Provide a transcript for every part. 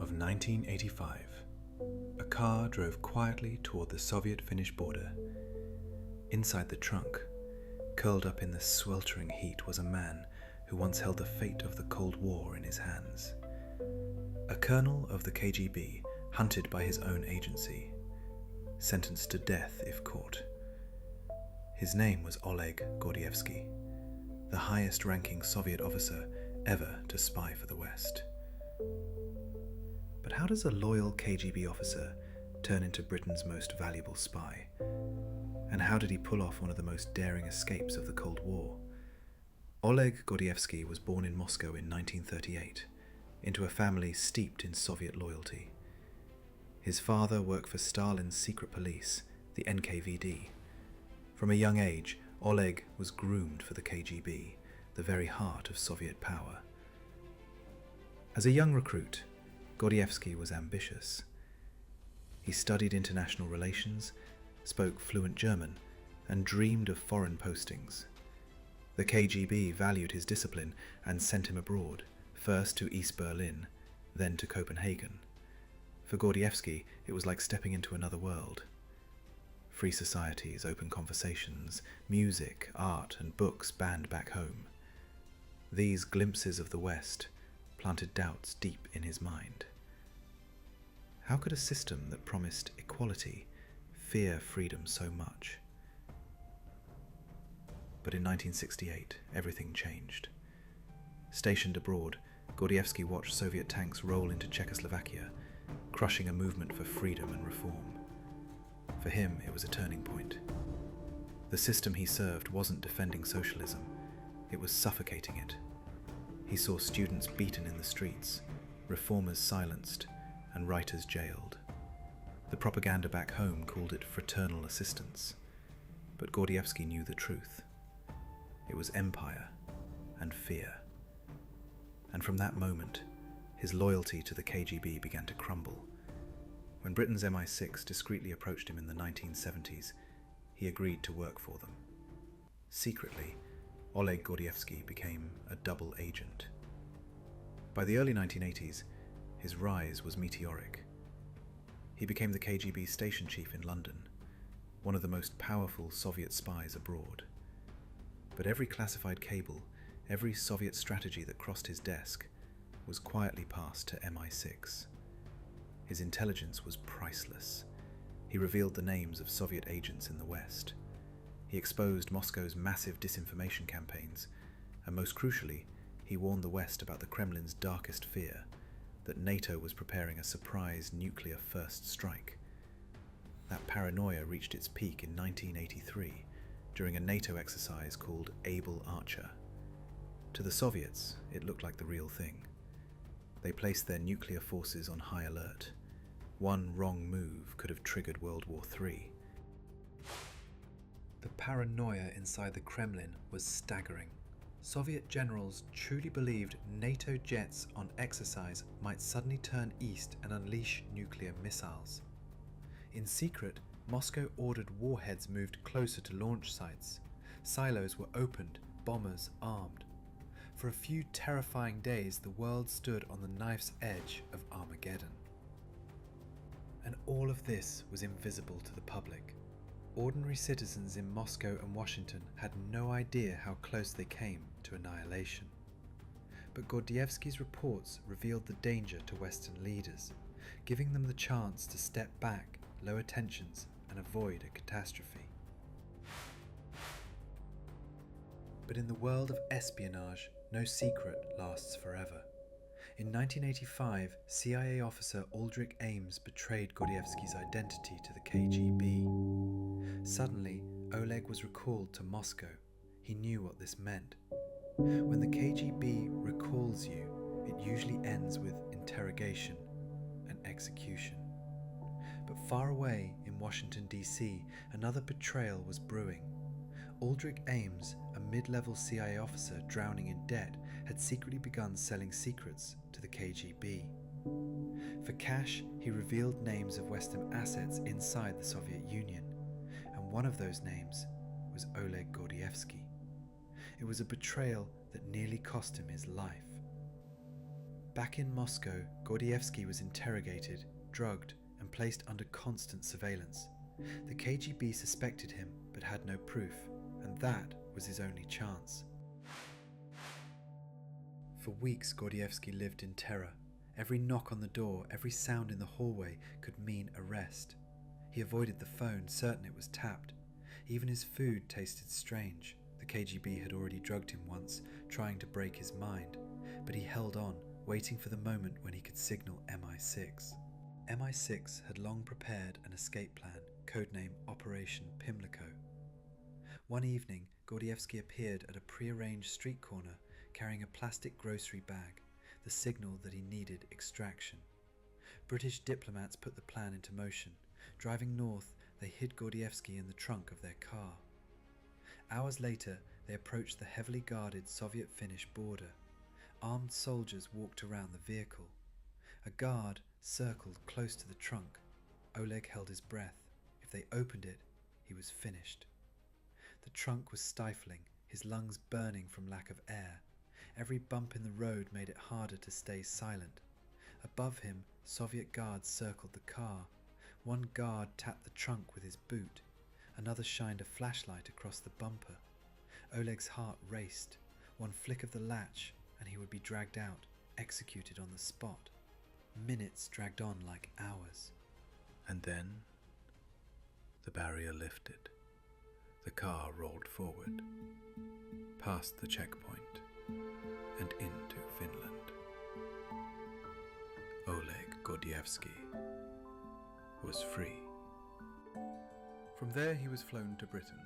of 1985. A car drove quietly toward the Soviet-Finnish border. Inside the trunk, curled up in the sweltering heat, was a man who once held the fate of the Cold War in his hands. A colonel of the KGB, hunted by his own agency, sentenced to death if caught. His name was Oleg Gordievsky, the highest-ranking Soviet officer ever to spy for the West. But how does a loyal KGB officer turn into Britain's most valuable spy? And how did he pull off one of the most daring escapes of the Cold War? Oleg Gordievsky was born in Moscow in 1938, into a family steeped in Soviet loyalty. His father worked for Stalin's secret police, the NKVD. From a young age, Oleg was groomed for the KGB, the very heart of Soviet power. As a young recruit, Gordievsky was ambitious. He studied international relations, spoke fluent German, and dreamed of foreign postings. The KGB valued his discipline and sent him abroad, first to East Berlin, then to Copenhagen. For Gordievsky, it was like stepping into another world. Free societies, open conversations, music, art, and books banned back home. These glimpses of the West planted doubts deep in his mind. How could a system that promised equality fear freedom so much? But in 1968, everything changed. Stationed abroad, Gordievsky watched Soviet tanks roll into Czechoslovakia, crushing a movement for freedom and reform. For him, it was a turning point. The system he served wasn't defending socialism, it was suffocating it. He saw students beaten in the streets, reformers silenced, and writers jailed. The propaganda back home called it fraternal assistance, but Gordievsky knew the truth. It was empire and fear. And from that moment, his loyalty to the KGB began to crumble. When Britain's MI6 discreetly approached him in the 1970s, he agreed to work for them. Secretly, Oleg Gordievsky became a double agent. By the early 1980s, his rise was meteoric. He became the KGB station chief in London, one of the most powerful Soviet spies abroad. But every classified cable, every Soviet strategy that crossed his desk, was quietly passed to MI6. His intelligence was priceless. He revealed the names of Soviet agents in the West. He exposed Moscow's massive disinformation campaigns, and most crucially, he warned the West about the Kremlin's darkest fear, that NATO was preparing a surprise nuclear first strike. That paranoia reached its peak in 1983, during a NATO exercise called Able Archer. To the Soviets, it looked like the real thing. They placed their nuclear forces on high alert. One wrong move could have triggered World War III. The paranoia inside the Kremlin was staggering. Soviet generals truly believed NATO jets on exercise might suddenly turn east and unleash nuclear missiles. In secret, Moscow ordered warheads moved closer to launch sites. Silos were opened, bombers armed. For a few terrifying days, the world stood on the knife's edge of Armageddon. And all of this was invisible to the public. Ordinary citizens in Moscow and Washington had no idea how close they came to annihilation. But Gordievsky's reports revealed the danger to Western leaders, giving them the chance to step back, lower tensions, and avoid a catastrophe. But in the world of espionage, no secret lasts forever. In 1985, CIA officer Aldrich Ames betrayed Gordievsky's identity to the KGB. Suddenly, Oleg was recalled to Moscow. He knew what this meant. When the KGB recalls you, it usually ends with interrogation and execution. But far away in Washington, D.C., another betrayal was brewing. Aldrich Ames, a mid-level CIA officer drowning in debt, had secretly begun selling secrets to the KGB. For cash, he revealed names of Western assets inside the Soviet Union, and one of those names was Oleg Gordievsky. It was a betrayal that nearly cost him his life. Back in Moscow, Gordievsky was interrogated, drugged, and placed under constant surveillance. The KGB suspected him but had no proof, and that was his only chance. For weeks, Gordievsky lived in terror. Every knock on the door, every sound in the hallway could mean arrest. He avoided the phone, certain it was tapped. Even his food tasted strange. The KGB had already drugged him once, trying to break his mind, but he held on, waiting for the moment when he could signal MI6. MI6 had long prepared an escape plan, codename Operation Pimlico. One evening, Gordievsky appeared at a prearranged street corner carrying a plastic grocery bag, the signal that he needed extraction. British diplomats put the plan into motion. Driving north, they hid Gordievsky in the trunk of their car. Hours later, they approached the heavily guarded Soviet-Finnish border. Armed soldiers walked around the vehicle. A guard circled close to the trunk. Oleg held his breath. If they opened it, he was finished. The trunk was stifling, his lungs burning from lack of air. Every bump in the road made it harder to stay silent. Above him, Soviet guards circled the car. One guard tapped the trunk with his boot. Another shined a flashlight across the bumper. Oleg's heart raced. One flick of the latch, and he would be dragged out, executed on the spot. Minutes dragged on like hours. And then the barrier lifted. The car rolled forward, past the checkpoint, and into Finland. Oleg Gordievsky was free. From there he was flown to Britain.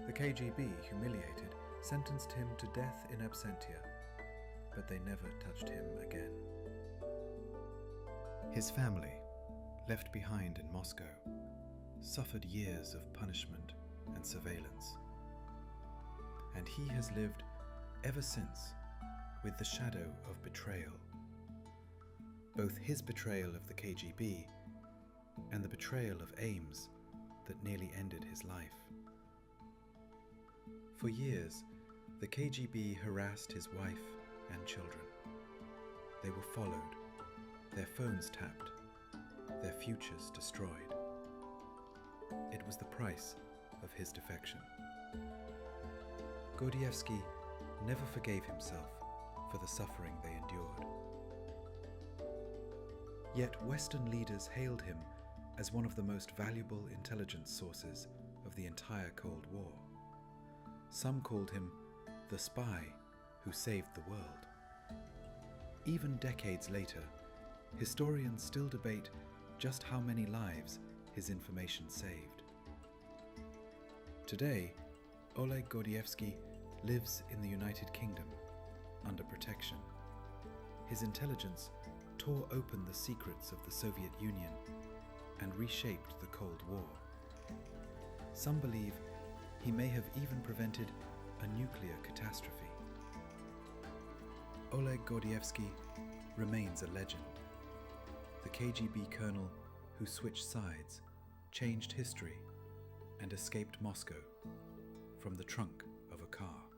The KGB, humiliated, sentenced him to death in absentia, but they never touched him again. His family, left behind in Moscow, suffered years of punishment and surveillance. And he has lived ever since with the shadow of betrayal. Both his betrayal of the KGB and the betrayal of Ames that nearly ended his life. For years, the KGB harassed his wife and children. They were followed, their phones tapped, their futures destroyed. It was the price of his defection. Gordievsky never forgave himself for the suffering they endured. Yet Western leaders hailed him as one of the most valuable intelligence sources of the entire Cold War. Some called him the spy who saved the world. Even decades later, historians still debate just how many lives his information saved. Today, Oleg Gordievsky lives in the United Kingdom, under protection. His intelligence tore open the secrets of the Soviet Union and reshaped the Cold War. Some believe he may have even prevented a nuclear catastrophe. Oleg Gordievsky remains a legend. The KGB colonel who switched sides, changed history, and escaped Moscow from the trunk of a car.